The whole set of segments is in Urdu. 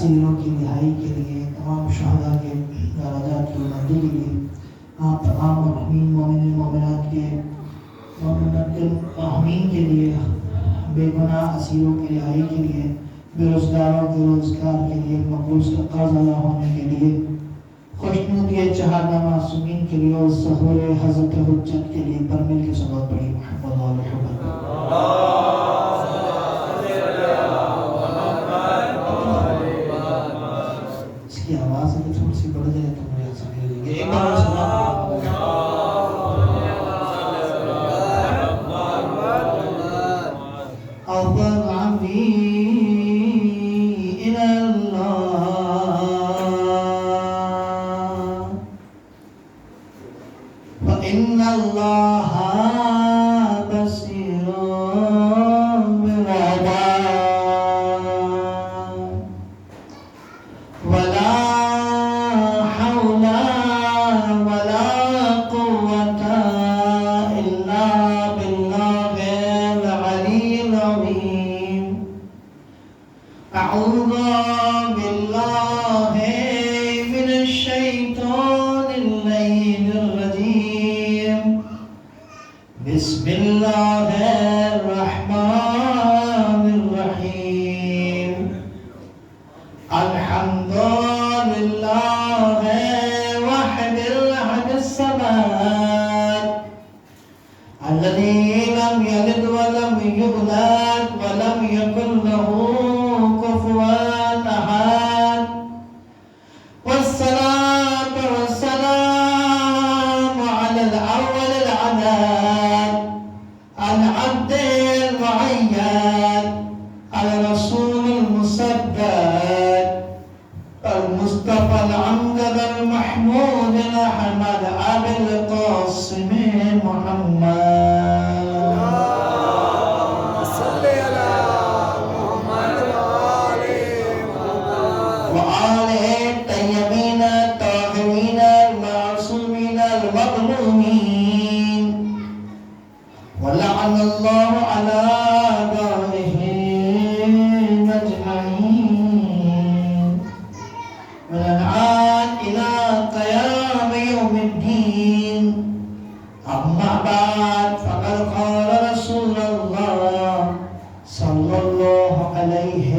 اسیروں کی رہائی کے لیے، تمام شہداء کے درجات کی بلندی کے لیے، آپ تمام مرحومین مومنین مومنات کے مرحومین کے لیے، بے گناہ اسیروں کی رہائی کے لیے، بے روزگاروں کے روزگار کے لیے، مقبوض کا قرض ادا ہونے کے لیے، خوشنودی چہارہ معصومین کے لیے اور ظہور حضرت حجت کے لیے پر مل کے صلوات پڑھی محمد و آل محمد۔ اس کی آواز اگر تھوڑی سی بڑھ جائے تو مجھے آسانی ہو جائے گی۔ ایک بار صلوات پڑھی۔ إن الله بصير بالعباد ولا حول ولا قوة إلا بالله العلي العظيم أعوذ بالله من الشيطان اللعين الرجيم بسم الله الرحمن الرحيم الحمد لله وحد الأحد الصمد الذي لم يلد ولم يولد ولم يكن له كفوا أحد والصلاة والسلام على الأول العدد العبد المعين الرسول المصدق المصطفى الأمجد المحمود الأحمد أبي القاسم محمد صل على محمد وآله الطيبين الطاهرين المعصومين المظلومين ولعن الله على أعدائهم أجمعين من الآن إلى قيام يوم الدين أما بعد فقد قال رسول الله صلى الله عليه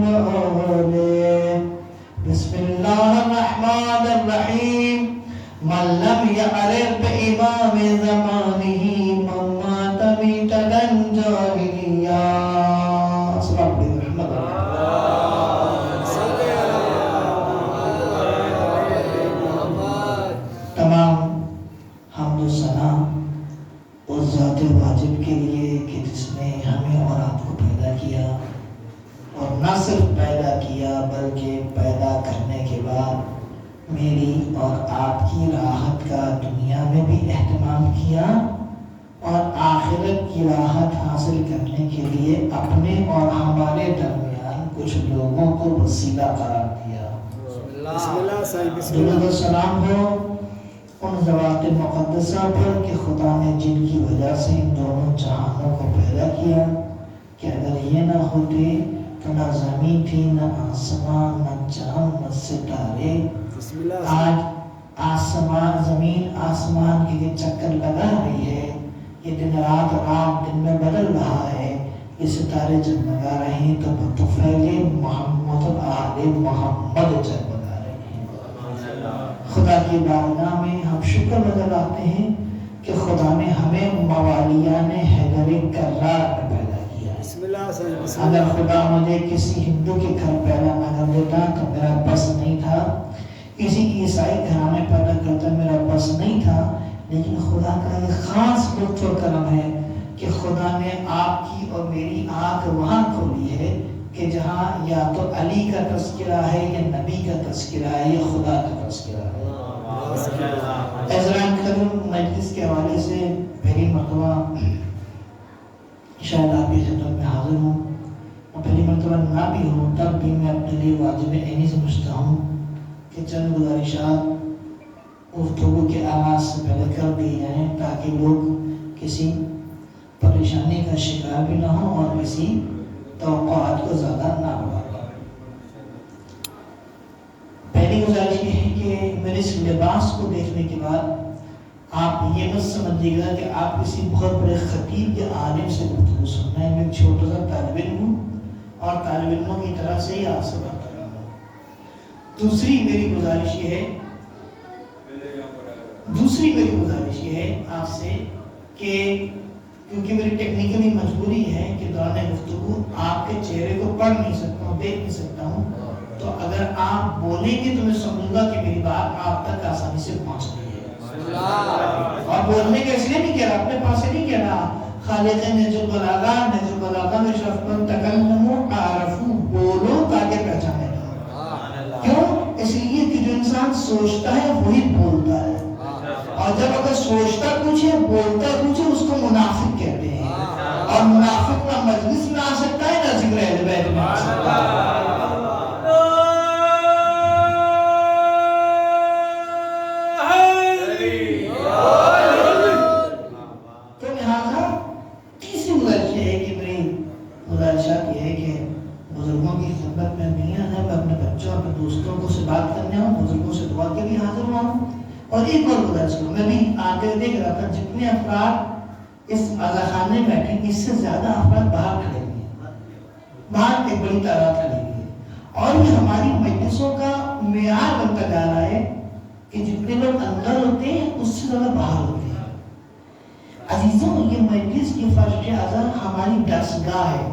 وآله بسم الله الرحمن الرحيم من لم يعرف بإمام زمانه من مات ميتة جاهلية صلى الله عليه وسلم۔ تمام حمد و ثنا اس ذات واجب کے لیے کہ جس نے ہمیں اور آپ کو پیدا کیا اور نہ صرف پیدا کیا بلکہ پیدا کرنے کے بعد میری اور آپ کی راحت کا دنیا میں بھی اہتمام کیا اور آخرت کی راحت حاصل کرنے کے لیے اپنے اور ہمارے درمیان کچھ لوگوں کو وسیلہ قرار دیا۔ بسم اللہ صاحب بسم درود و اللہ سلام ہو ان ذوات مقدسہ پر کہ خدا نے جن کی وجہ سے ان دونوں جہانوں کو پیدا کیا کہ اگر یہ نہ ہوتے تو نہ زمین تھی نہ آسمان نہ چاند نہ ستارے۔ بسم اللہ آج آسمان زمین آسمان کے لیے چکر لگا رہی ہے، یہ دن رات رات دن میں بدل رہا ہے، یہ ستارے جگمگا رہے ہیں تو بطفیل محمد آل محمد جگمگا رہے ہیں۔ خدا کی بارگاہ میں ہم شکر نظر آتے ہیں کہ خدا نے ہمیں موالیان حیدر کرار میں پیدا کیا ہے۔ بسم اللہ صاحب بسم اگر اللہ خدا مجھے کسی ہندو کے گھر پیدا نہ کر دیتا تو میرا بس نہیں تھا، کسی عیسائی گھرانے پیدا کرتا میرا بس نہیں تھا، لیکن خدا کا یہ خاص لطف و کرم ہے کہ خدا نے آپ کی اور میری آنکھ وہاں کھولی ہے کہ جہاں یا تو علی کا تذکرہ ہے یا نبی کا تذکرہ ہے یا خدا کا تذکرہ ہے۔ حضران کریم مجلس کے حوالے سے پہلی مرتبہ شاید آپ کی خدمت میں حاضر ہوں، اور پہلی مرتبہ نہ بھی ہوں تب بھی میں اپنے لیے واجب عینی سمجھتا ہوں کہ چند گزارشات گفتگو کے آغاز سے پہلے کر دی جائیں تاکہ لوگ کسی پریشانی کا شکار بھی نہ ہوں اور کسی توقعات کو زیادہ نہ بڑھا پائیں۔ گزارش یہ ہے کہ میرے اس لباس کو دیکھنے کے بعد آپ یہ مت سمجھیے گا کہ آپ کسی بہت بڑے خطیب یا عالم سے گفتگو سن رہے ہیں. میں ایک چھوٹا سا طالب علم ہوں اور طالب علموں کی طرح سے ہی آپ سے بات کر رہا ہوں. دوسری میری گزارش یہ ہے آپ سے کہ کیونکہ میری ٹیکنیکلی مجبوری ہے کہ دوران گفتگو آپ کے چہرے کو پڑھ نہیں سکتا ہوں، دیکھ نہیں سکتا ہوں، تو اگر آپ بولیں گے تو میں سمجھوں گا کہ میری بات آپ تک آسانی سے پہنچ رہی ہے. اور بولنے کے اس لیے نہیں کہہ رہا، اپنے پاس سے نہیں کہہ رہا. خالق نجم البلاغہ میں شرف من تکلموا عرفوا، بولو تاکہ پہچانے جاؤ. کیوں؟ اس لیے کہ جو انسان سوچتا ہے وہی بولتا ہے، اور جب اگر سوچتا کچھ ہے بولتا کچھ ہے، اس کو منافق کہتے ہیں. اور منافق نہ مجلس میں آ سکتا ہے نہ ذکر اہل بیت میں آ سکتا ہے. تو لہٰذا تیسری گزارش یہ ہے کہ میری گزارشات یہ ہے کہ بزرگوں کی خدمت میں نہیں آنا، میں اپنے بچوں اپنے دوستوں کو سے بات کرنے آؤں، بزرگوں سے دعا کے لیے حاضر ہوا ہوں. اور ایک اور گزارش کروں، میں بھی آتے دیکھ رہا تھا جتنے افراد اس عزاخانے میں بیٹھے اس سے زیادہ افراد باہر کھڑے ہوئے ہیں، باہر ایک بڑی تعداد کھڑی ہوئی ہے. اور یہ ہماری مجلسوں کا معیار بنتا جا رہا ہے کہ جتنے لوگ اندر ہوتے ہیں اس سے زیادہ باہر ہوتے ہیں. عزیزوں، یہ مجلس کی فرش اعظم ہماری درسگاہ ہے.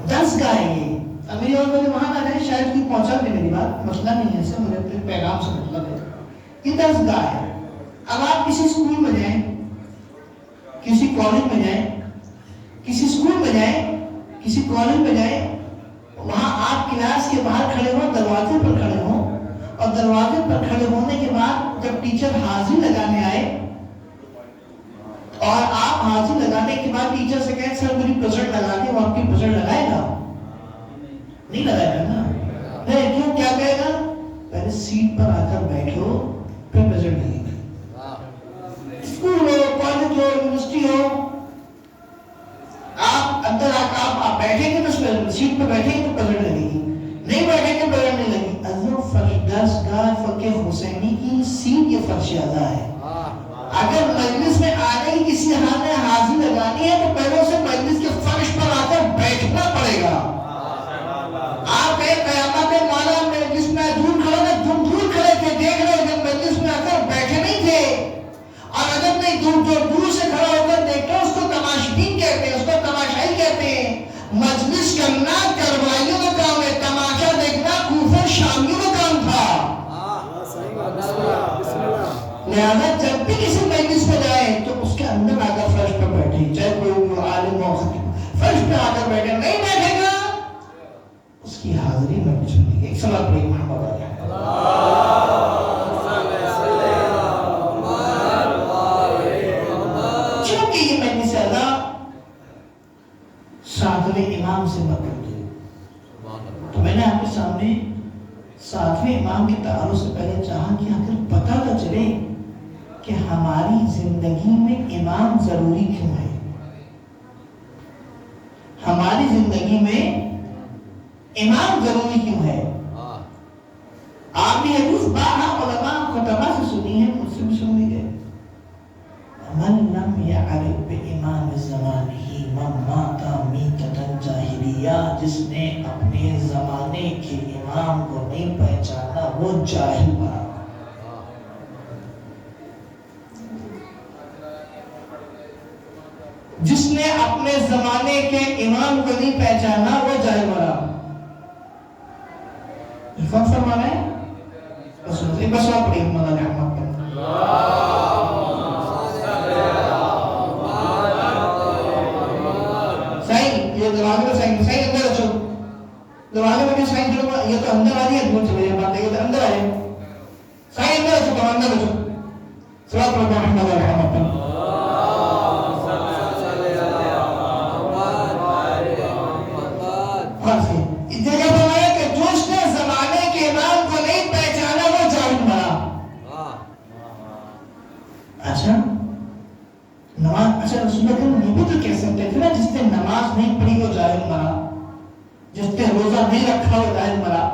درسگاہ ہے یہ. امیر اور میرے وہاں نہ جائے، شاید کوئی پہنچا بھی میری بات، مسئلہ نہیں ہے، اس سے مجھے اپنے پیغام سے مطلب ہے. یہ درسگاہ ہے. اب آپ کسی اسکول میں جائیں، کسی کالج میں جائیں، کسی اسکول میں جائیں، کسی کالج میں جائیں، وہاں آپ کلاس کے باہر کھڑے ہوں، دروازے پر کھڑے ہوں، اور دروازے پر کھڑے ہونے کے بعد جب ٹیچر حاضری لگانے آئے اور آپ حاضری لگانے کے بعد ٹیچر سے کہیں سر میری پریزنٹ لگا دیں، وہ آپ کی پریزنٹ لگائے گا؟ نہیں لگائے گا نا. نہیں، کیوں؟ کیا کہے گا؟ پہلے سیٹ پر آ کر بیٹھو پھر پریزنٹ لگے گی. اسکول ہو، کالج ہو، یونیورسٹی ہو، آپ اندر آ کر آپ بیٹھیں گے تو سیٹ پر بیٹھیں گے تو پریزنٹ لگے گی، نہیں بیٹھیں گے پریزنٹ نہیں لگی. درسگاہ فقہ حسینی کی سیٹ یہ فرش اعلیٰ ہے. اگر مجلس میں آنے کی کسی حال میں حاضری لگانی ہے تو پہلے اسے مجلس کے فرش پر آ کر بیٹھنا پڑے گا. آپ ایک قیامت میں مولا مجلس میں دور کھڑے تھے، دیکھ رہے جب مجلس میں آ کر بیٹھے نہیں تھے. اور اگر نہیں دور سے کھڑا ہو کر دیکھتے اس کو تماشبین کہتے ہیں، اس کو تماشائی کہتے ہیں. مجلس کرنا کروائیوں کا کام ہے، تماشا دیکھنا کوفہ شامیوں کا کام تھا. لہذا جب بھی کسی مجلس میں جائیں تو اس کے اندر آ کر فرش پر بیٹھیں، چاہے کوئی عالم ہو خطیب، فرش پہ آ کر بیٹھے. نہیں بیٹھے گا اس کی حاضری میں کچھ نہیں ہے. ایک صلاۃ پڑھی محمد علیہ. چونکہ یہ مجلس اعلیٰ ساتویں امام سے مربوط ہے، تو میں نے آپ کے سامنے ساتویں امام کے تعارف سے پہلے چاہا کہ اگر پتہ نہ چلے کہ ہماری زندگی میں امام ضروری کیوں ہے. ہماری زندگی میں امام ضروری کیوں ہے. آپ نے حدیث بارہا علماء خطبہ سے سنی ہے، مجھ سے بھی سنی ہے. من لم يعرف بامام زمانہ من مات میتۃ جاہلیہ، جس نے اپنے زمانے کے امام کو نہیں پہچانا وہ جاہل مرا. جس نے اپنے زمانے کے امام کو نہیں پہچانا وہ جاہل مرا. کون فرما رہے ہیں؟ بس آپ پڑھیں محمد علیہ احمد پر. صحیح، یہ دروازے میں صحیح اندر اچھو، دروازے میں صحیح جڑو، یہ تو اندر آ رہی ہے، دور چلے جائے بات ہے، اندر آئے صحیح اندر اچھو، تو اندر اچھو. صلاۃ پڑھو محمد علیہ احمد پر. جگہ بنایا کہ جو اس نے زمانے کے امام کو نہیں پہچانا وہ جاہل مرا. اچھا نماز، اچھا رسول اللہ یہ بھی تو کہہ سکتے تھے نا جس نے نماز نہیں پڑھی وہ جاہل مرا، جس نے روزہ نہیں رکھا وہ جاہل مرا.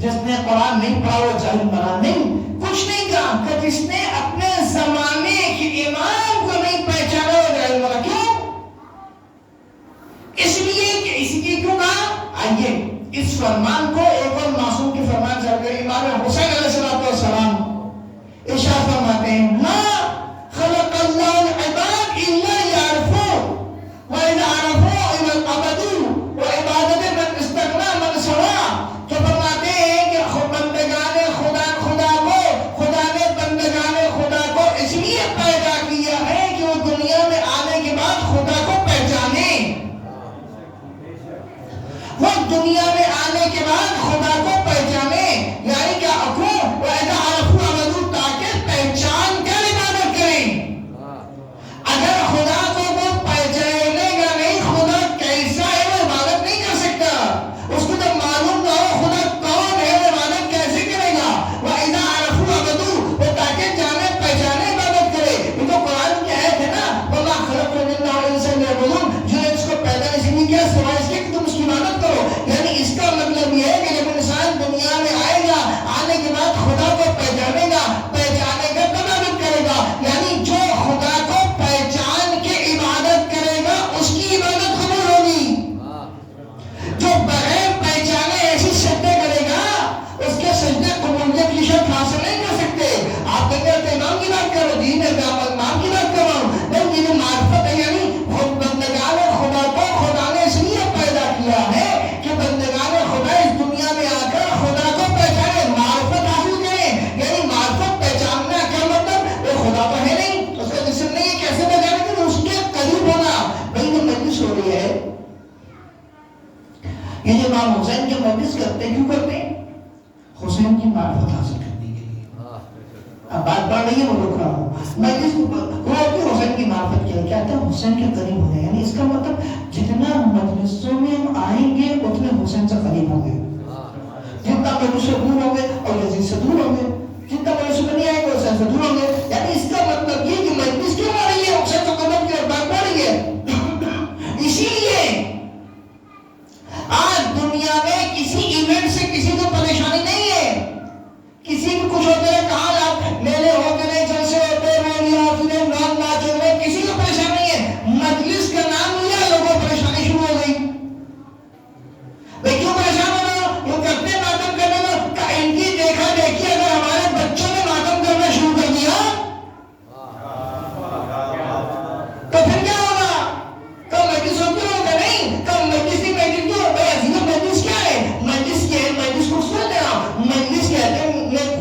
جس نے قرآن نہیں پڑھا وہ جاہل بنا نہیں، کچھ نہیں کہا کہ جس نے اپنے زمانے کے امام کو نہیں پہچانا وہ جاہل بنا. کیوں؟ اس لیے کہ اس لیے کیوں کہا؟ آئیے اس فرمان کو ایک اور معصوم کے فرمان چل گئے. امام حسین علیہ السلام ارشاد فرماتے ہیں لا خلق اللہ العباد الا یعرفوا واذا عرفوا عبدوا وعبادت من استغنا من سوا. تو فرماتے ہیں کہ بندگان خدا نے بندگان خدا کو اس لیے پیدا کیا ہے کہ وہ دنیا میں آنے کے بعد خدا کو پہچانے. وہ دنیا میں آنے کے بعد خدا کو پہچانے، یعنی کیا اکھوں وَإِذَا عَرَفُوا عَبَدُوا، تاکہ پہچان کر عبادت کریں. اگر خدا کو وہ پہچانے گا نہیں خدا کیسا ہے وہ عبادت نہیں کر سکتا. اس کو جب معلوم نہ ہو خدا کون ہے وہ عبادت کیسے کرے گا. وَإِذَا عَرَفُوا عَبَدُوا، وہ تاکہ جانے پہچانے عبادت کرے. یہ تو قرآن کی آیت ہے نا وَمَا خَلَقْتُ الْجِنَّ وَالْإِنسَ إِلَّا لِيَعْبُدُونِ، جو اس کو پیدا نہیں نہیں کیا سوائے اس کے کہ تم اس کی عبادت کرو. یعنی اس کا مطلب یہ ہے کہ جب انسان دنیا میں آئے گا آنے کے بعد خدا کو پہچانے گا، پہچانے گا تب عبادت کرے گا. یعنی جو خدا کو پہچان کے عبادت کرے گا اس کی عبادت قبول ہوگی. جو بغیر پہچانے ایسی سجدے کرے گا اس کے سجدے قبولیت کی شرط حاصل نہیں کر سکتے. آپ کہتے ہیں امام کی بات کرو، دین ہے امام کی بات کر رہا ہوں. نہیں، یہ معرفت ہے. یعنی بندگان خدا کو خدا نے اس لیے پیدا کیا ہے کہ بندگان خدا اس دنیا میں آ کر خدا کو پہچانے، معرفت حاصل کریں. یعنی معرفت پہچاننا کیا مطلب؟ وہ خدا تو ہے نہیں، اس کا جسم نہیں ہے، کیسے پہچانے گا؟ اس کے قریب ہونا. بھائی یہ مجلس ہو رہی ہے، یہ جو امام حسین کے مجلس کرتے کیوں کرتے ہیں؟ حسین کی معرفت حاصل کرنے کے لیے. اب بات پڑھ رہی ہے وہ رک رہا ہوں. مجلس کو حسین کی معرفت کیا کیا تھا؟ حسین کے قریب ہو گئے. یعنی اس کا مطلب جتنا مجلسوں میں ہم آئیں گے اتنے حسین سے قریب ہوں گے. جتنا مجلس سے دور ہوں گے اور یزید سے دور ہوں گے، جتنا مجلس میں نہیں آئیں گے حسین سے دور ہوں گے. یعنی اس کا مطلب یہ کہ مجلس کیوں آ رہی ہے؟ حسین کو قدم کی اور بات پڑھ رہی ہے. اسی لیے آج دنیا میں کسی ایونٹ سے کسی کو پریشانی نہیں ہے. کسی بھی کچھ ہوتے ہیں کہاں آپ میلے ہوتے ہیں، جلسے ہوتے ہیں، ریلی ہوتی ہے، نام ناچ ہوتے ہیں، کسی کو پریشانی نہیں ہے. مجلس کا نام لیا لوگوں کو پریشانی شروع ہو گئی. بھائی کیوں پریشان ہو رہے ہو؟ وہ کرتے ہیں ماتم کرنے میں کہ ان کی دیکھا دیکھی اگر ہمارے بچوں نے ماتم کرنا شروع کر دیا تو پھر کیا ہوگا؟ کب مجلس ہوتی ہوگا نہیں، کب مجلس کی میٹنگ کیوں؟ بھائی عزیز مجلس کیا ہے؟ مجلس کیا ہے؟ مجلس کو سن لینا. مجلس کہتے ہیں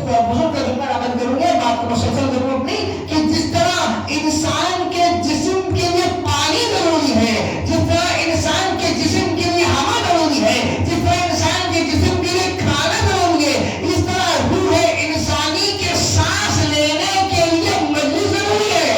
بزرگ کا ذکر عمل کروں گے، بات کو مسلسل ضرورت نہیں کہ جس طرح انسان کے جسم کے لیے پانی ضروری ہے، جس طرح انسان کے جسم کے لیے ہوا ضروری ہے، جس طرح انسان کے جسم کے لیے کھانا ضروری ہے، اس طرح روح انسانی کے سانس لینے کے لیے مجلس ضروری ہے.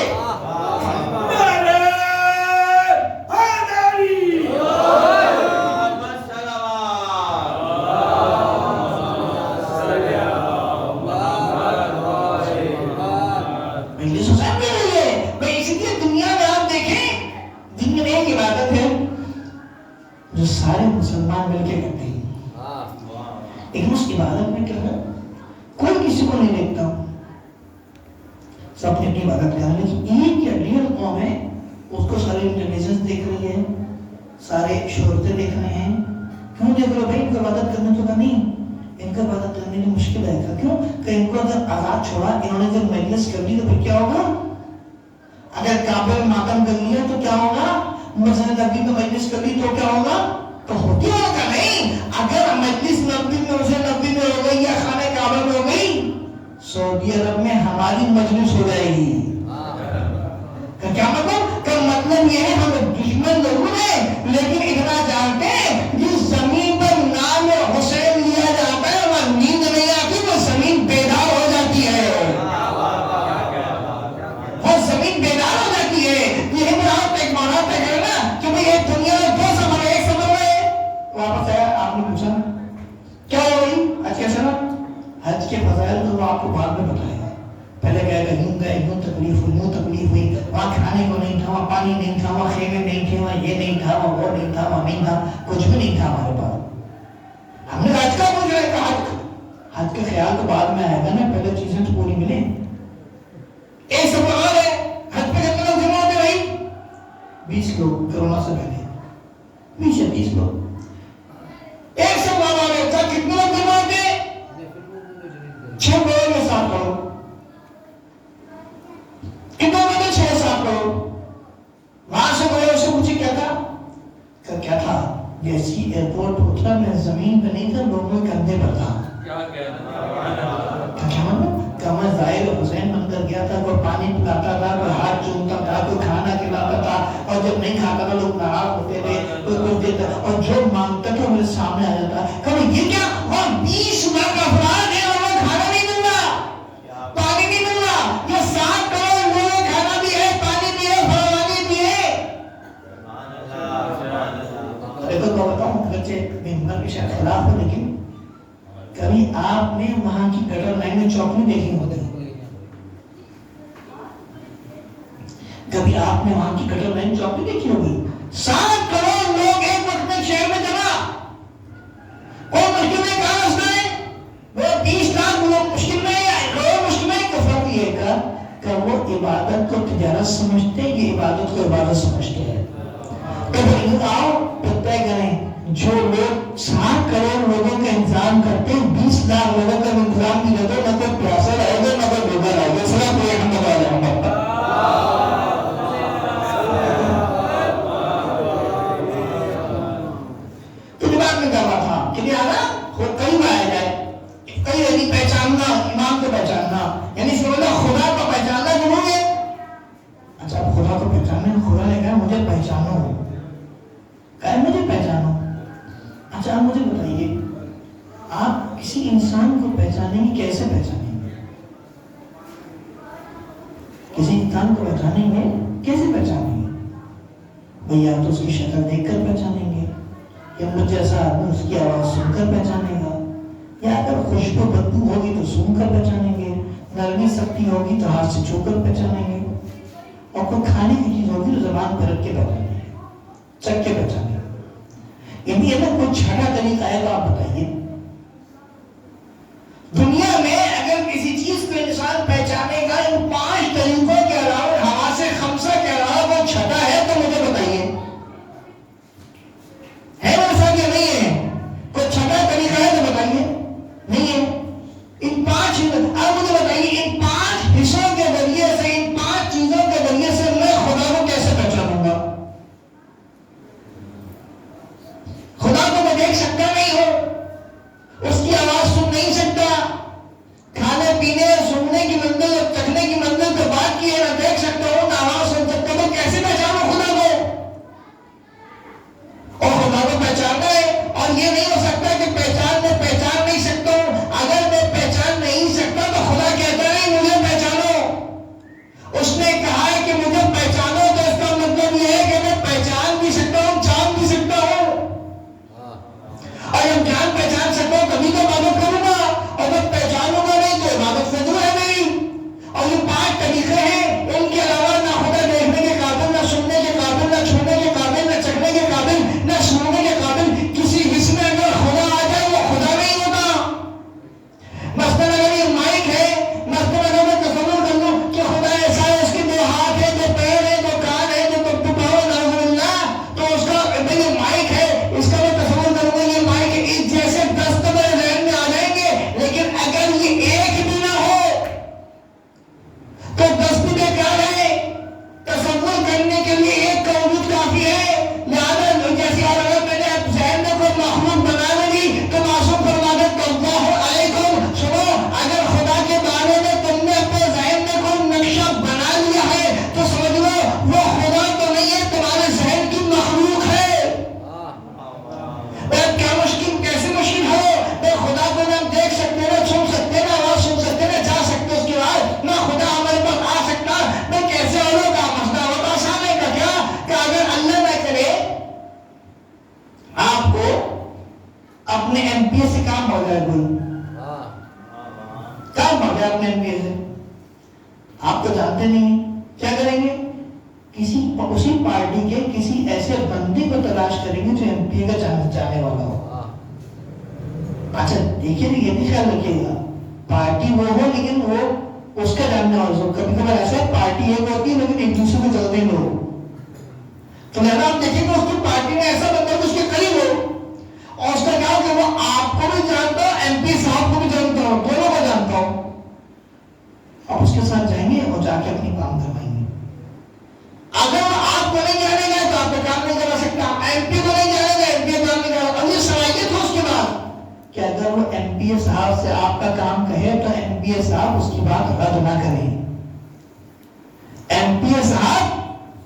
سارے مسلمان مل کے کرتے ہیں. لیکن اس عبادت میں کیا ہے؟ کوئی کسی کو نہیں دیکھتا، سب اپنی اپنی عبادت کر رہے ہیں. ایک یا ریئل قوم ہے، اس کو سارے انٹیلیجنس دیکھ رہی ہے، سارے شہرتیں دیکھ رہے ہیں. کیوں دیکھ رہے ہو بھائی؟ ان کو عبادت کرنے تو نہیں، ان کو عبادت کرنے کی مشکل ہے. کیوں کہ ان کو اگر آزاد چھوڑا، انہوں نے جب مجلس کر لی تو پھر کیا ہوگا؟ اگر کعبے میں ماتم کر لیا تو کیا ہوگا؟ مسجد نبی میں مجلس کر لی تو کیا ہوگا؟ تو ہوتی ہوگا نہیں. اگر مجلس نبی میں مسجد نبی میں ہو گئی یا خانہ کعبہ میں ہو گئی، سعودی عرب میں ہماری مجلس ہو جائے گی. کیا مطلب؟ کہ مطلب یہ ہے ہم دشمن ضرور ہیں لیکن اتنا جانتے ہیں جس زمین پر نام حسین لیا جاتا ہے وہ نیند نہیں آتی، وہ زمین بیدار ہو جاتی ہے. وہ زمین بیدار ہو جاتی ہے. یہ مراد ایک مراد ہے نا کہ بھئی ایک دنیا میں دو سفر ہے، ایک سفر میں واپس آیا. آپ نے پوچھا کیا ہو گئی حج کے سفر؟ حج کے فضائل تو وہ آپ کو بعد میں بتائے گا. پہلے کہے گا یوں گئے، یوں تکلیف ہوئی، یوں تکلیف ہوئی، وہاں کھانے کو نہیں تھا، وہاں پانی نہیں تھا، وہاں خیمے نہیں تھے، وہاں یہ نہیں تھا، وہ نہیں تھا، وہاں نہیں تھا، کچھ بھی نہیں تھا ہمارے پاس. ہم نے حج کا پوچھ رہے کہ کے خیال تو بعد میں آئے گا نا، پہلے چیزیں تو پوری ملیں. ایک سوال ہے، حج پہ کتنے لوگ جمع ہوتے بھائی؟ 20 لوگ کرونا سے پہلے، 20 یا 30 لوگ. ایک سوال اور ہے، کتنے لوگ جمع ہوتے؟ 6 کروڑ میں 7 کروڑ. کتنے میں 6-7 کروڑ. وہاں سے گئے، اسے پوچھے کیا تھا؟ کیا تھا؟ جیسی ایئرپورٹ اترا میں زمین پہ نہیں تھا، لوگوں کے کندھے پر تھا. کمر ظاہر حسین بن کر گیا تھا. کوئی پانی پلاتا تھا، کوئی ہاتھ چومتا تھا، کوئی کھانا کھلاتا تھا، اور جب نہیں کھاتا تھا لوگ ناراض ہوتے تھے. کوئی کچھ دیتا اور جو مانگتا تھا میرے سامنے آ جاتا. کبھی یہ کیا؟ اور 20 لاکھ افراد ہیں اور وہ کھانا نہیں مل رہا، پانی نہیں مل رہا. یہ 7 کروڑ لوگ، کھانا بھی ہے، پانی بھی ہے، فراوانی بھی ہے. دیکھو تو بتاؤں بچے ممبر کے شاید خلاف ہو، لیکن کبھی آپ نے وہاں کی گٹر لائن میں چوک نہیں دیکھی ہوتی؟ کبھی آپ نے وہاں کی گٹر لائن چوک نہیں دیکھی ہوگی؟ 7 کروڑ لوگ ایک وقت میں شہر میں جمع، اور مشکل میں کہاں رسنا ہے؟ وہ 20 لاکھ لوگ مشکل میں آئے، لوگ مشکل میں. تو فرق یہ ہے کہ وہ عبادت کو تجارت سمجھتے ہیں کہ عبادت کو عبادت سمجھتے ہیں. تو وہ آؤ تو طے کریں. جو لوگ 7 کروڑ لوگوں کا انتظام کرتے ہیں، 20 لاکھ لوگوں کا انتظام نہیں کرتے، نہ کوئی پیاسا رہے گا نہ کوئی بھوکا رہے گا. سلام کوئی احمد والے محمد. تو دماغ میں کر رہا تھا کہ آنا کئی بار آ جائے، کئی یعنی پہچاننا، امام کو پہچاننا، یعنی سمجھنا خدا کو پہچاننا ضروری ہے. اچھا اب خدا کو پہچاننا ہے، خدا نے کہا مجھے پہچانو، کہا مجھے پہچانو. اچھا آپ مجھے بتائیے، آپ کسی انسان کو پہچانیں گے کیسے پہچانیں گے؟ کسی انسان کو پہچانیں گے کیسے پہچانیں گے؟ بھئی آپ تو اس کی شکل دیکھ کر پہچانیں گے، یا مجھ جیسا آدمی اس کی آواز سن کر پہچانے گا، یا اگر خوشبو بدبو ہوگی تو سونگھ کر پہچانیں گے، نرمی سختی ہوگی تو ہاتھ سے چھو کر پہچانیں گے، اور کوئی کھانے کی چیز ہوگی تو زبان پر رکھ کے پہچانیں گے، چکھ کے پہچانیں گے. یعنی اگر کوئی چھٹا طریقہ ہے تو آپ بتائیے. دنیا میں اگر کسی چیز کو انسان پہچانے گا ان 5 طریقوں کے علاوہ، حواس خمسہ کے علاوہ، وہ چھٹا ہے تو مجھے بتائیے ہے ویسا کہ نہیں ہے؟ کوئی چھٹا طریقہ ہے تو بتائیے. نہیں ہے. ان 5 اب مجھے بتائیے ان 5 حصوں کے ذریعے سے، ان 5 چیزوں کے ذریعے سے میں خدا کو کیسے پہچانوں گا؟ خدا کو میں دیکھ سکتا نہیں ہوں، اس کی آواز سن نہیں سکتا، کھانے پینے سننے کی منزل اور چکھنے کی منزل تو بات کی ہے، نہ دیکھ سکتا ہوں نہ آواز سن سکتا ہوں. کیسے پہچانوں خدا کو؟ اور خدا کو پہچاننا ہے، اور یہ نہیں ہو سکتا کہ پہچان نہیں سکتا ہوں. اگر میں پہچان نہیں سکتا تو خدا کہتا ہے مجھے پہچانو. اس نے کہا ہے کہ مجھے پہچانو، تو اس کا مطلب یہ ہے کہ میں پہچان بھی سکتا ہوں، جان بھی سکتا ہوں. اور جب جان پہچان سکتا ہوں تبھی تو عبادت کروں گا، اور جب پہچانوں گا نہیں تو عبادت سے دور ہے نہیں. اور یہ 5 طریقے ہیں، ان کے علاوہ نہ خدا دیکھنے کے قابل، نہ سننے کے قابل، نہ چھونے کے قابل، نہ چکھنے کے قابل، نہ سننے کے قابل. کسی حصے میں اگر خدا آ جائے وہ خدا نہیں ہوتا. مثلاً اگر یہ مائک ہے، مثلاً اگر میں تصور کر لوں کہ خدا ایسا ہے، اس کے 2 ہاتھ ہیں، 2 پیر ہیں، 2 کان ہیں، 2 پاؤں، نعوذ باللہ، تو اس کا یہ مائک ہے، اس کا میں تصور کروں گا یہ مائک ایک جیسے 10 تو میرے ذہن میں آ جائیں گے. لیکن اگر یہ ایک بھی نہ ہو تو 10 بھی بیکار ہے. تصور کرنے کے لیے ایک کا وجود کافی ہے. لہٰذا جیسے اگر میں نے ذہن میں کوئی مخلوق بنا لی تو معصوم فرما دے اللہ علیکم. سنو، اگر خدا کے بارے میں تم نے اپنے ذہن میں کوئی نقشہ بنا لیا ہے تو سمجھ لو وہ خدا تو نہیں ہے، تمہارے ذہن کی مخلوق ہے. کیا مشکل، کیسے مشکل ہو؟ خدا کو نہ دیکھ سکتے، نہ چھو سکتے، نہ آواز سن سکتے، نہ جا سکتے اس کے بعد، نہ خدا ہمارے پاس آ سکتا. میں کیسے اولوں کا مسئلہ ہوتا؟ آسان ہے کا کیا کہ اگر اللہ نہ کرے آپ کو اپنے ایم پی اے سے کام پڑ جائے، کوئی کام پڑ جائے اپنے ایم پی اے سے، آپ تو جانتے نہیں کیا کریں گے؟ اسی پارٹی کے کسی ایسے بندے کو تلاش کریں گے جو ایم پی اے کا جانے والا ہو. اچھا دیکھیے یہ بھی خیال رکھیے گا پارٹی وہ ہو لیکن وہ اس کا جاننا ہو. کبھی کبھار ایسا ہے پارٹی ایک ہوتی ہے لیکن ایک دوسرے کو جلدی میں ہو. تو لہذا آپ دیکھیں گے اس کی پارٹی میں ایسا بندہ اس کے قریب ہو اور اس کا کیا کہ وہ آپ کو بھی جانتا ہو, ایم پی صاحب کو بھی جانتا ہو, دونوں کو جانتا ہو. آپ اس کے ساتھ جائیں گے اور جا کے اپنی کام کروائیں گے. اگر آپ کو نہیں جانے گا تو آپ کا کام نہیں کرا سکتا. ایم پی کو نہیں جانے گا, ایم پی کام نہیں کرا. اب یہ صلاحیت ہو اس کے بعد کہ اگر وہ ایم پی صاحب سے آپ کا کام کہے تو ایم پی صاحب اس کی بات رد نہ کریں. ایم پی صاحب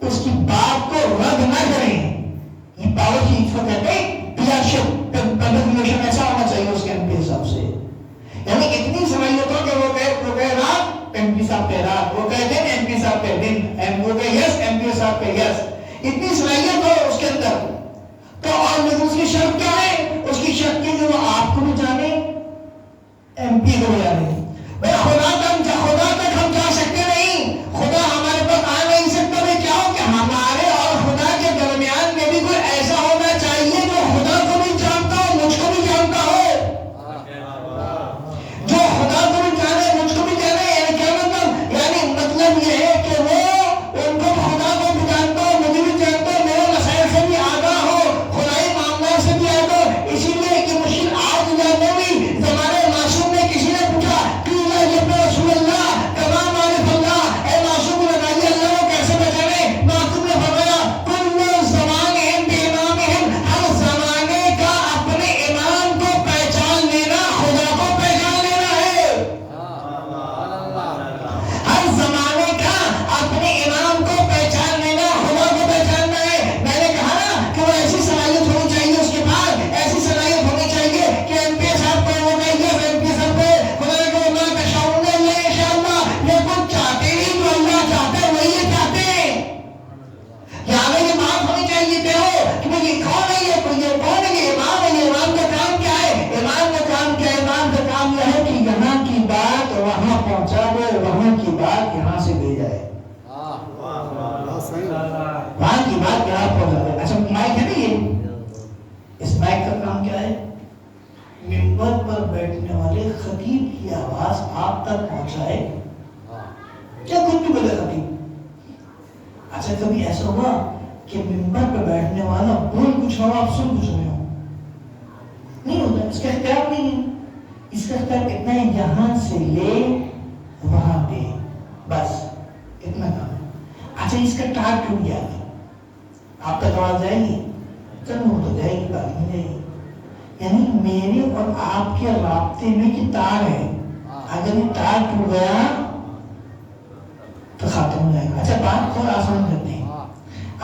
اس کی بات کو رد نہ کریں. یہ پاور کی اس کو کہتے ہیں لیڈرشپ, پبلک ریلیشن ایسا ہونا چاہیے اس کے ایم پی صاحب سے. یعنی اتنی صلاحیت ہو کہ وہ کہے رات, ایم پی صاحب پہ رات, وہ کہے دن, ایم پی صاحب پہ دن, وہ کہے یس, ایم پی صاحب پہ یس. اتنی صلاحیت ہو اس کے اندر تو. اور لیکن اس کی شرط کیا ہے؟ اس کی شرط کی جو وہ آپ کو بھی جانے, ایم پی کو بھی جانے. بھائی خدا تک ہم جا سکتے نہیں, خدا ہمارے پاس آ نہیں سکتا. میں کیا ہو کہ ہمارے اور خدا کے درمیان میں بھی کوئی ایسا ہونا چاہیے جو خدا کو بھی جانتا ہو, مجھ کو بھی جانتا ہو. جو خدا کو بھی جانے, مجھ کو بھی جانے. یعنی کیا مطلب؟ یعنی مطلب یہ ہے کہ وہ ان کو خدا کو بھی جانتا ہو, مجھے بھی جانتا ہو, میرے مسائل سے بھی آگاہ ہو, خدائی معاملات سے بھی آگاہ ہو. اسی لیے کہ مشکل آج جانے بھی زمانے معصوم میں کسی نے پوچھا کہ رسول اللہ تمام عارف اللہ, اے معصوم بتائیے اللہ کو کیسے پہچانے؟ معصوم نے فرمایا کل زمان بامامہم, ہر زمانے کا اپنے امام کو پہچان لینا خدا کو پہچان لینا ہے. ہر زمانے کا اپنے امام کو پہچان لینا خدا کو پہچاننا ہے. میں نے کہا نا کہ وہ ایسی صلاحیت ہونی چاہیے اس کے بعد, ایسی صلاحیت ہونی چاہیے کہ ایم پی صاحب کو وہ کہیں گے ایم پی صاحب کو خدا نے کہا اللہ کا شاؤں گے اللہ انشاءاللہ. یہ کچھ چاہتے نہیں جو اللہ چاہتے ہیں وہی یہ چاہتے ہیں. یہاں یہ بات ہونی چاہیے کہ ہو کہ یہ کون ہے, یہ کوئی یہ کون ہے, یہ امام ہے. یہ امام کا کام کیا ہے؟ امام کا کام کیا ہے؟ امام کا کام یہ ہے کہ یہاں کی بات وہاں پہنچا دے, وہاں کی بات یہاں سے لے جائے. وہاں کی بات یہاں پہنچا دے. اچھا مائک ہے نا, یہ اس مائک کا کام کیا ہے؟ ممبر پر بیٹھنے والے خطیب کی آواز آپ تک پہنچائے, کیا کچھ بھی بولے خطیب. اچھا کبھی ایسا ہوا کہ ممبر پر بیٹھنے والا بول کچھ ہو, آپ سن کچھ رہے ہو؟ نہیں ہوتا. اس کا اختیار نہیں ہے. اس کا اختیار اتنا ہے یہاں سے لے وہاں دے, بس اتنا کام ہے. اچھا اس کا ٹار ٹوٹ گیا, آپ تک آواز جائے گی؟ کم ہو تو جائے گی, بات نہیں جائے گی. یعنی میرے اور آپ کے رابطے میں کی تار ہے, اگر یہ تار ٹوٹ گیا تو ختم ہو جائے گا. اچھا بات کو آسان کرتے ہیں.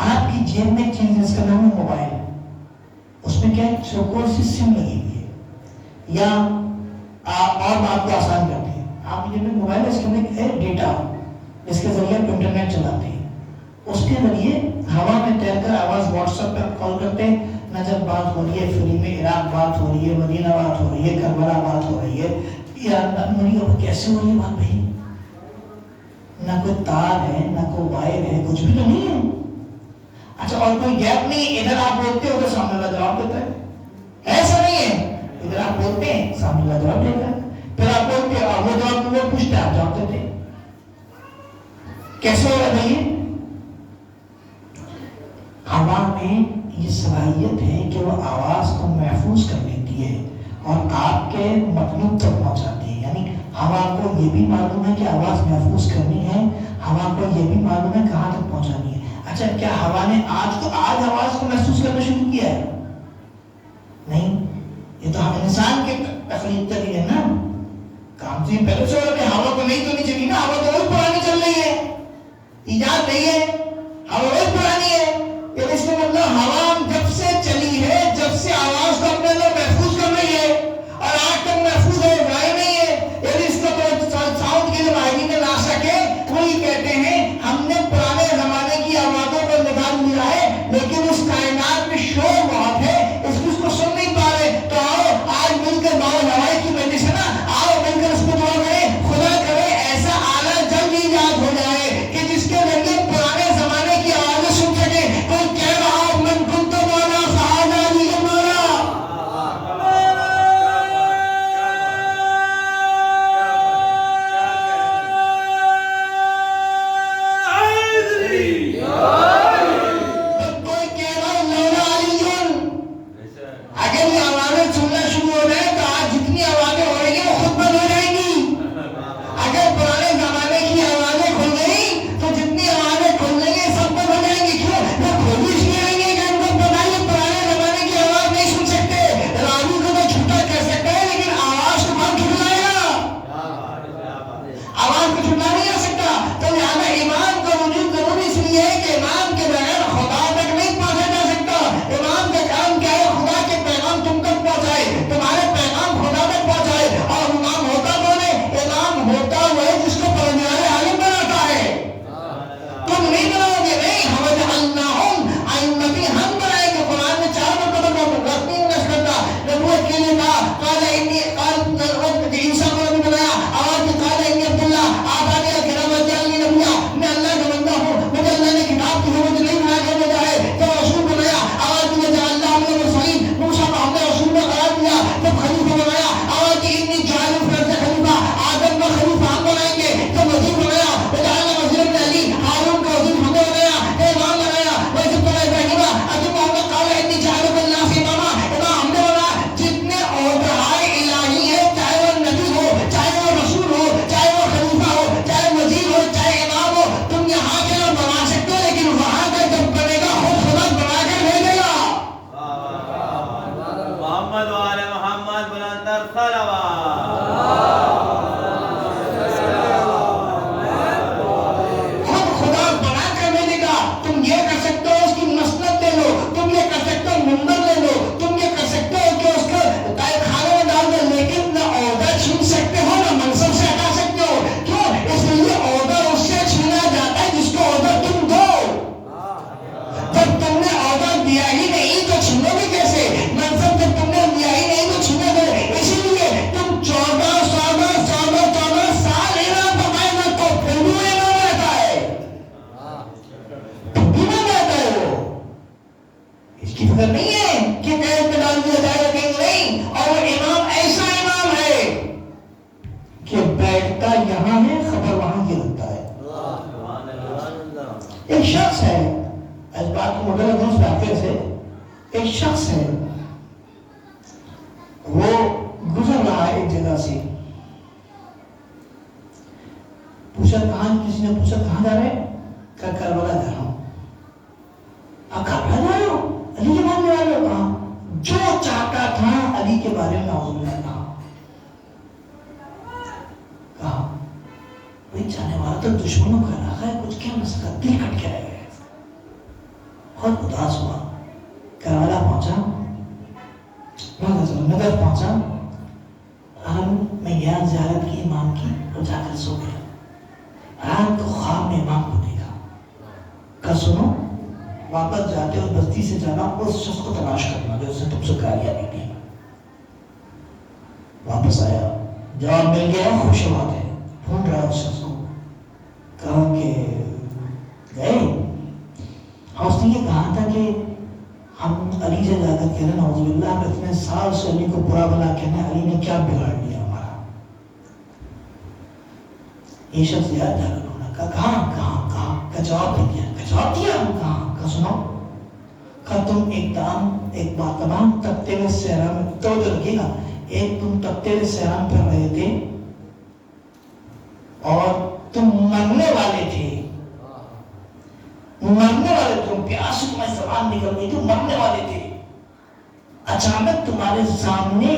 آپ کی جیب میں چیز جس کا نام ہے موبائل, اس میں کیا ہے چوکور سی سم لگی ہوئی ہے, یا اور بات کو آسان کرتے ہیں. آپ کی جیب میں موبائل ہے, اس کے اندر ہے ڈیٹا, جس کے ذریعے آپ انٹرنیٹ چلاتے ہیں. اس کے ذریعے ہوا میں تیر کر آواز واٹس ایپ پہ کال کرتے ہیں, نجف بات ہو رہی ہے, فری میں عراق بات ہو رہی ہے, مدینہ بات ہو رہی ہے, کربلا بات ہو رہی ہے, ایران مری اب کیسے ہو رہی ہے بات بھائی؟ نہ کوئی تار ہے, نہ کوئی وائر ہے, کچھ بھی تو نہیں ہے. اچھا اور کوئی گیپ نہیں, ادھر آپ بولتے ہو تو سامنے والا جواب دیتا ہے, ایسا نہیں ہے. ادھر آپ بولتے ہیں سامنے والا جواب دیتا ہے, پھر آپ بولتے ہیں وہ جواب وہ پوچھتے ہیں, آپ جواب دیتے ہیں. کیسے ہو رہا ہے بھائی؟ ہوا میں یہ صلاحیت ہے کہ وہ آواز کو محفوظ کر لیتی ہے اور آپ کے مطلوب تک پہنچاتی ہے. یعنی ہوا کو یہ بھی معلوم ہے کہ آواز محفوظ کرنی ہے, ہوا کو یہ بھی معلوم ہے کہاں تک پہنچانی ہے. اچھا کیا ہوا نے آج آواز کو محسوس کرنا شروع کیا ہے؟ نہیں, یہ تو ہم انسان کے تخلیق کا ہے نا کام. سے پہلے سے ہوا کو نہیں تو نہیں چلی نا, ہوا تو روز پرانی چل رہی ہے, ایجاد نہیں ہے, ہوا روز پرانی ہے. اس کا مطلب ہوا جب سے چلی ہے, جب سے آواز کو اپنے اندر محفوظ کر رہی ہے اور آج تک محفوظ ہو گئے نہیں ہے. یعنی اس کا تو ساؤنڈ کے جو ماہرین نے لا سکے وہی کہتے ہیں ہم نے پرانے زمانے کی آوازوں کو نکال لیا ہے, لیکن اس کائنات میں شور بہت ہے, اس کو سن نہیں پا رہے. تو آؤ آج مل کر باؤ ہوائی کی وجہ سے نا, آؤ مل کر اس کو دعا کریں, خدا کرے ایسا آلہ جلد ایجاد ہو جائے کہ جس کے ذریعے پرانے زمانے کی آوازیں سن سکے. کوئی کہہ رہا ہو من کنت خود خدا بنا کر بھیجے گا. تم یہ کر سکتے ہو اس کی مسند لے لو, تم یہ کر سکتے ہو منبر لے لو, تم یہ کر سکتے ہو کہ اس کو خانے میں ڈال دو, لیکن نہ عہدہ چھین سکتے ہو نہ منصب سے ہٹا سکتے ہو. کیوں؟ اس لیے عہدہ اس سے چھینا جاتا ہے جس کو عہدہ تم دو. جب تم نے عہدہ دیا ہی نہیں تو چھینو گے کیسے؟ منصب جب تم نے دیا ہی نہیں تو چھینو گے. اسی لیے تم 14 سال انعام پکائے گا تو پھر بھی انعام رہتا ہے, پھر بھی انعام رہتا ہے. وہ اس کی فکر نہیں ہے کہ قید میں ڈال دیا جائے گا کہیں نہیں. اور وہ امام ایسا امام ہے کہ بیٹھتا یہاں ہے, خبر وہاں کی لگتا ہے. ایک شخص ہے, اس بات کو مدر اس واقعے سے, ایک شخص ہے وہ گزر رہا ہے ایک جگہ سے, پوچھا کہاں, کسی نے پوچھا کہاں جا رہے, کہ کربلا جا رہا ہوں. آپ کربلا جا رہے ہو, علی کے ماننے والے ہو. کہاں؟ جو چاہتا تھا علی کے بارے میں نعوذ باللہ کہا وہی چاہنے والا تو دشمنوں کا علاقہ ہے, کچھ کیا مسئلہ, دل کٹ کے رہ گئے. بہت اداس ہوا, کربلا پہنچا, نگر پہنچا, حرم میں گیا, زیارت کی امام کی, اور جا کر سو گیا. رات کو خواب میں امام کو دیکھا. کہا سنو, واپس جاتے اس بستی سے جانا, اس شخص کو تلاش کرنا جو اس نے تم سے گالیاں دی تھی. واپس آیا, جواب مل گیا, خوش بات ہے, ڈھونڈ رہا اس شخص کو. کہا کہ گئے, ہاں اس نے یہ کہا تھا کہ ہم علی سے جا کر کہہ رہے نعوذ باللہ, ہم اتنے سال سے علی کو برا بلا کہنا, علی نے کیا بگاڑ دیا ہمارا. یہ شخص یاد جا کر کہا کہاں کہاں کہاں کا جواب دے دیا. جواب دیا کہاں کا سنو. کہا تم ایک بات تمام تختے میں صحرا میں تو لگے گا, ایک تم تختے میں صحرا میں پھر رہے تھے اور تم مرنے والے تھے, مرنے والے تم, پیاس سے تمہاری زبان نکل گئی تھی, مرنے والے تھے. اچانک تمہارے سامنے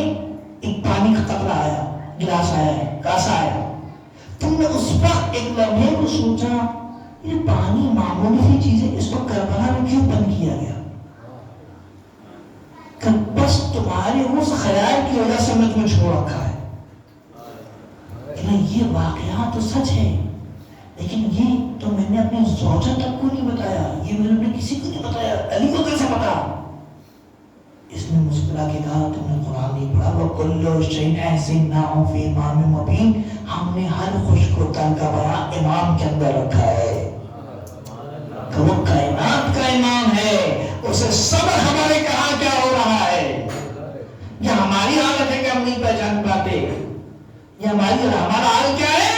ایک پانی کا قطرہ آیا, گلاس آیا ہے, کاسا آیا. تم نے اس وقت ایک لمحے کو سوچا یہ پانی معمولی سی چیز ہے, اس کو کربلا میں کیوں بند کیا گیا. کہ بس تمہارے اس خیال کی وجہ سے میں تمہیں چھوڑ رکھا ہے. کہ یہ واقعہ تو سچ ہے, لیکن یہ تو میں نے اپنی زوجہ تک کو نہیں بتایا, یہ میں نے کسی کو نہیں بتایا, علی کو کیسے پتا. اس نے مسکرا کے کہا تم نے قرآن نہیں پڑھا, وَكُلُّ شَيْءٍ أَحْصَيْنَاهُ فِي إِمَامٍ مُبِينٍ, ہم نے ہر خوش کو تن کا بیان امام کے اندر رکھا ہے. کہ وہ کائنات کا امام ہے, اسے سب ہمارے کہاں کیا ہو رہا ہے. یہ ہماری حالت ہے کہ ہم نہیں پہچان پاتے, یہ ہمارا حال کیا ہے.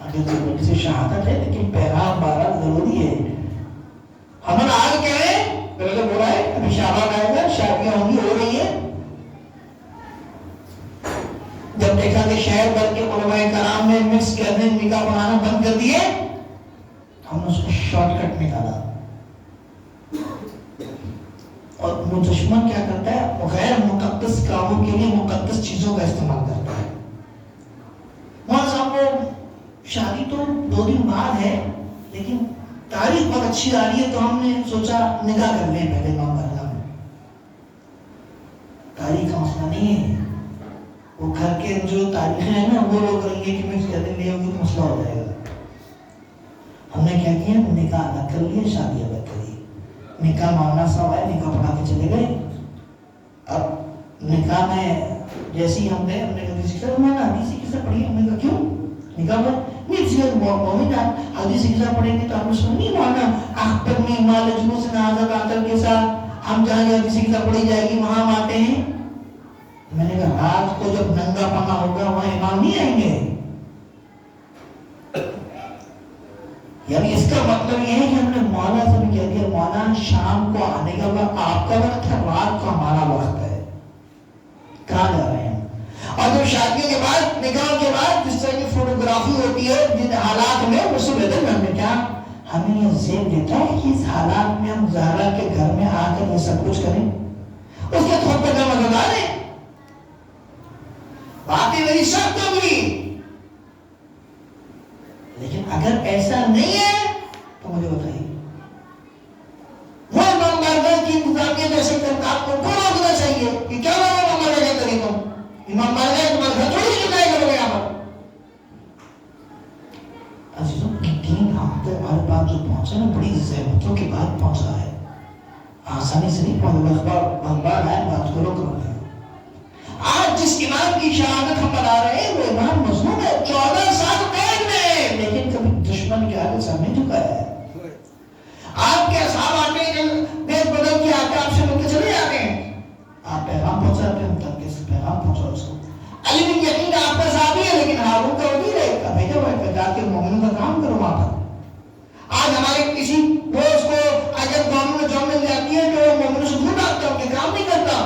اگر تو بڑی سی شہادت ہے لیکن پیغام بارہ ضروری ہے. ہمارا حال کیا ہے, پہلے تو بولا ہے ابھی شعبان آئے گا, شادیاں ہوں گی, ہو رہی ہیں. جب دیکھا کہ شہر بھر کے علماء کرام نے مکس کرنے نکاح بنانا بند کر دیے, ہم نے اس کو شارٹ کٹ نکالا. اور وہ دشمن کیا کرتا ہے, غیر مقدس کاموں کے لیے مقدس چیزوں کا استعمال کرتا ہے. مولانا صاحب کو شادی تو 2 دن بعد ہے, لیکن تاریخ بہت اچھی آ رہی ہے, تو ہم نے سوچا نکاح کر لیں پہلے امام کا نام. تاریخ کا مسئلہ نہیں ہے, وہ گھر کے جو تاریخیں ہیں نا وہ لوگ کریں گے کہ میں زیادہ لے آؤں گی تو مسئلہ ہو جائے گا. ہم نے کیا کیا, نکاح الگ کر لیا, شادی الگ کری. نکاح معاملہ سب آئے, نکاح پڑھا کے چلے گئے. اب نکاح میں جیسے ہی ہم گئے, ہم نے کہا کسی سے مانا کسی کسی پڑھی, ہم نے کہا کیوں نکاح پر نہیں, کسی کا مومن حدیث کسی پڑھیں گے تو آپ نے سن نہیں مانا اخبر میں مال جنوس نازک آتر کے ساتھ ہم جہاں جہاں کسی کی پڑھی جائے گی وہاں ہم آتے ہیں. میں نے کہا رات کو جب ننگا پنا ہوگا وہاں امام نہیں آئیں گے. یعنی اس کا مطلب یہ ہے کہ ہم نے مولا سے بھی کہہ دیا, مولا شام کو آنے کا وقت آپ کا وقت ہے, رات کو ہمارا وقت ہے, کہاں جا رہے ہیں. اور جب شادیوں کے بعد, نکاح کے بعد جس طرح کی فوٹوگرافی ہوتی ہے جن حالات میں, اس سے بہتر ہم نے کیا, ہمیں یہ ذہن دیتا ہے کہ اس حالات میں ہم زہرا کے گھر میں آ کر یہ سب کچھ کریں. اس کے خود پہ مزہ ڈالیں. باتیں میری سخت ہوگی، لیکن اگر ایسا نہیں ہے تو مجھے بتائیے وہ امام مالک کی انتظامیہ جیسے آپ کو کون ہونا چاہیے کہ کیا وہ امام مالک کے طریقوں امام مالک تمہارے گھر تھوڑی چکائے کرو گے. یہاں پر عزیزوں دین ہم تک ہمارے پاس جو پہنچا نا بڑی زحمتوں کے بعد پہنچا ہے، آسانی سے نہیں پہنچا. اخبار ہے بات کرو کرو. آج جس امام کی شہادت ہم بنا رہے ہیں وہ امام مظلوم ہے، 14 سال قید میں، لیکن کبھی دشمن کے آگے سر نہیں جھکایا ہے. آپ کے اصحاب آتے ہیں بیس بدل کے آتے آپ سے مل کے چلے جاتے ہیں، آپ پیغام پہنچاتے ہیں تب کیسے پیغام پہنچاؤ اس کو. علی بن یقین آپ کا صحابی ہے لیکن ہارون کا وزیر ہے، کا بھیجا ہوا ہے جا کے مومنوں کا کام کرو وہاں پر. آج ہمارے کسی دوست کو اگر قانون میں جاب مل جاتی ہے تو مومنوں سے دور بھاگتا ہے، ان کے کام نہیں کرتا.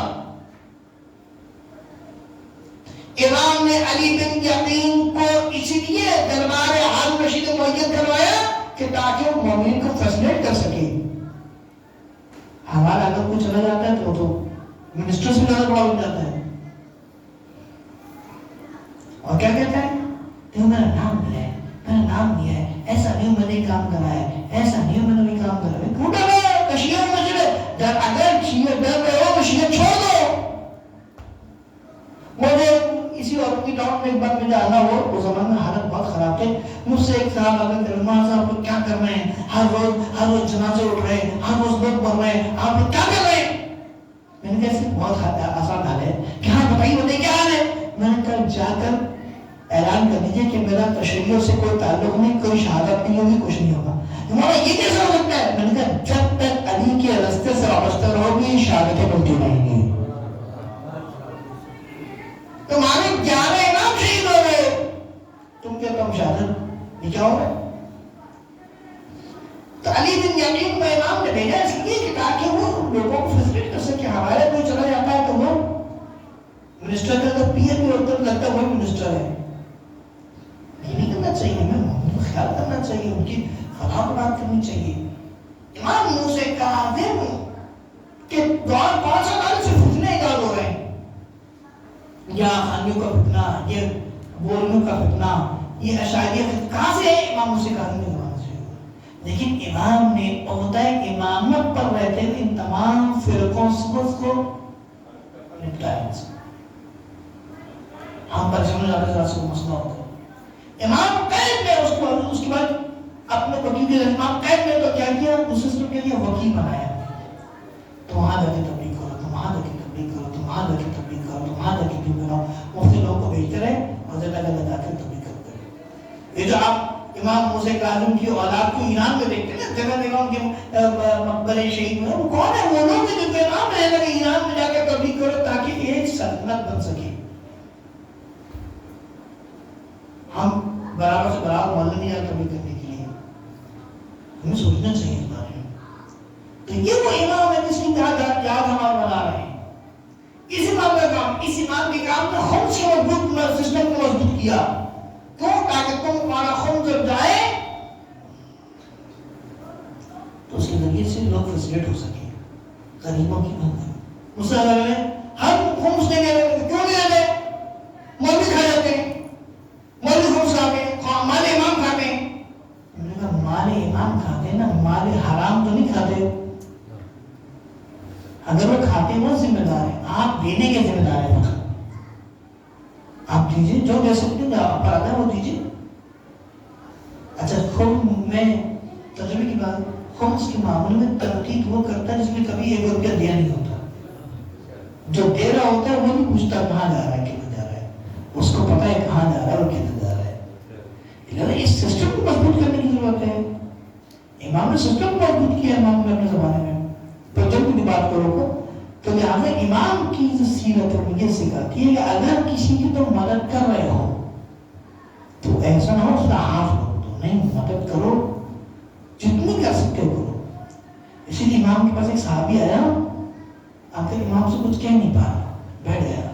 امام نے علی بن یقین کو اسی لیے دربار ہارون رشید معین کروایا کہ تاکہ وہ مومن کو فیسلیٹ کر سکے. ہمارا اگر کوئی چلا جاتا ہے تو منسٹر سے زیادہ بڑا ہو جاتا ہے اور کیا کہتا ہے دیکھو میرا نام نہیں ہے، میرا نام نہیں ہے، ایسا نہیں میں نے کام کرا ہے، ایسا نہیں میں نے کام کرا ہے. کھوٹا ہے کشیوں میں مسجد اگر شیعہ ڈر رہے ہو تو شیعہ چھوڑ دو. مجھے اسی وقت کی ٹاؤن میں ایک بار مجھے آنا ہو، اس زمان میں حالت بہت خراب تھے. مجھ سے ایک صاحب آگے کرمان صاحب لوگ کیا کر رہے ہیں، ہر روز جنازے اٹھ رہے ہیں، ہر روز لوگ مر رہے ہیں، آپ لوگ کیا کر رہے ہیں. میں نے کہا بہت آسان حال ہے کہ ہاں بتائیے بتائیے کیا حال ہے. میں نے کہا جا کر اعلان کر دیجیے کہ میرا تشیعوں سے کوئی تعلق نہیں، کوئی شہادت نہیں ہوگی، کچھ نہیں ہوگا. ہمارا یہ کیسا ہو سکتا ہے. میں نے کہا جب تک علی کے راستے سے وابستہ رہو گی شہادتیں ملتی رہیں گی. تمہارے 11 امام شہید ہو گئے، تم کیا تم شہادت نہیں کیا ہو رہے. تو علی بن یقین کو امام نے بھیجا اس لیے کہ تاکہ وہ لوگوں کو فیسلیٹ کر سکے. ہمارے کوئی چلا جاتا ہے تو وہ منسٹر کا تو پی ایم بھی ہوتا ہے، لگتا ہے وہی منسٹر ہے. یہ نہیں کرنا چاہیے، ہمیں خیال کرنا چاہیے، ان کی خدا کو بات کرنی چاہیے. امام موسیٰ کاظم کہ 5 سال سے فتنے ایجاد ہو رہے ہیں، یا خانیوں کا فتنہ، یہ بوریوں کا فتنہ، یہ اشعریہ کہاں سے ہے. امام موسیٰ کاظم نے زبان سے. لیکن امام نے عہدہ امامت پر رہتے ہوئے ان تمام فرقوں کو نپٹایا. ہم پر جمعہ جاتے سے مسئلہ ہوتا ہے. امام قید میں اس کے بعد اپنے وکیل کے امام قید میں تو کیا کیا، اس سسٹم کے لیے وکیل بنایا. تو وہاں جا کے تبلیغ کرو، تم وہاں جا کے تبلیغ کرو، تم وہاں جا کے تبلیغ کرو، تم وہاں جا کے تبلیغ کرو. مفتی لوگوں کو بھیجتے رہے اور جگہ جگہ جا کے تبلیغ کرتے رہے. یہ جو آپ امام موسیٰ کاظم کی اولاد کو ایران میں دیکھتے ہیں نا، جگہ جگہ ان کے مقبرے شہید ہوئے، وہ کون ہے؟ وہ لوگ جن کے امام رہے لگے ایران میں جا کے تبلیغ کرو تاکہ ایک سلطنت بن سکے. ہم برابر سے برابر محلہ نہیں آتا تبلیغ کرنے کے لیے. ہمیں سوچنا چاہیے اس بارے میں. تو یہ وہ امام ہے جس کی یاد ہمارے بنا رہے ہیں. اس امام کا کام، اس امام کے کام نے خود سے مضبوط سسٹم کو مضبوط کیا. کیوں؟ تاکہ تم ہمارا خون جب جائے تو اس کے ذریعے سے لوگ فیسلیٹ ہو سکے. غریبوں کی مدد مسلمان میں ہم خمس نہیں دے رہے، کیوں نہیں دے رہے؟ مولوی کھا جاتے ہیں، مولوی خمس کھاتے ہیں، مال امام کھاتے ہیں. میں نے کہا مال امام کھاتے ہیں نا، مال حرام تو نہیں کھاتے. اگر وہ کھاتے وہ ذمہ دار ہے، آپ دینے کے ذمہ دار ہیں. آپ دیجئے جو دے سکتے ہیں، آپ پر آتا ہے وہ دیجئے. اچھا میں تجربے کی بات، خمس کے معاملے میں تنقید وہ کرتا ہے جس میں کبھی 1 روپیہ دیا نہیں ہوتا. جو دے رہا ہوتا ہے وہ نہیں پوچھتا کہاں جا رہا ہے، کتنا جا رہا ہے. اس کو پتا ہے کہاں جا رہا ہے اور کتنا جا رہا ہے. لیکن اس سسٹم کو مضبوط کرنے کی ضرورت ہے. امام نے سسٹم کو مضبوط کیا امام نے اپنے زمانے میں. تو جب کی بات کرو تو لہٰذا امام کی جو سیرت ہے یہ سکھاتی ہے کہ اگر کسی کی تم مدد کر رہے ہو تو ایسا نہ ہو اس کا ہاتھ لوگ دو، نہیں مدد کرو، جتنی کر سکتے ہو کرو. اسی لیے امام کے پاس ایک صحابی آیا، آخر امام سے کچھ کہہ نہیں پا رہا، بیٹھ گیا.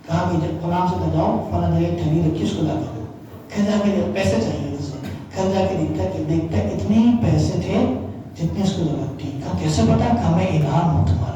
کہا کہ جب غلام سے جاؤ فلاں جگہ ایک تھیلی رکھی، اس کو لا کے دو. کہہ جا کے پیسے چاہیے اس سے. کہہ جا کے دیکھتا اتنے ہی پیسے تھے جتنے اس کو ضرورت تھی. کہا کیسے پتا؟ کہا میں امام ہوں تمہارا.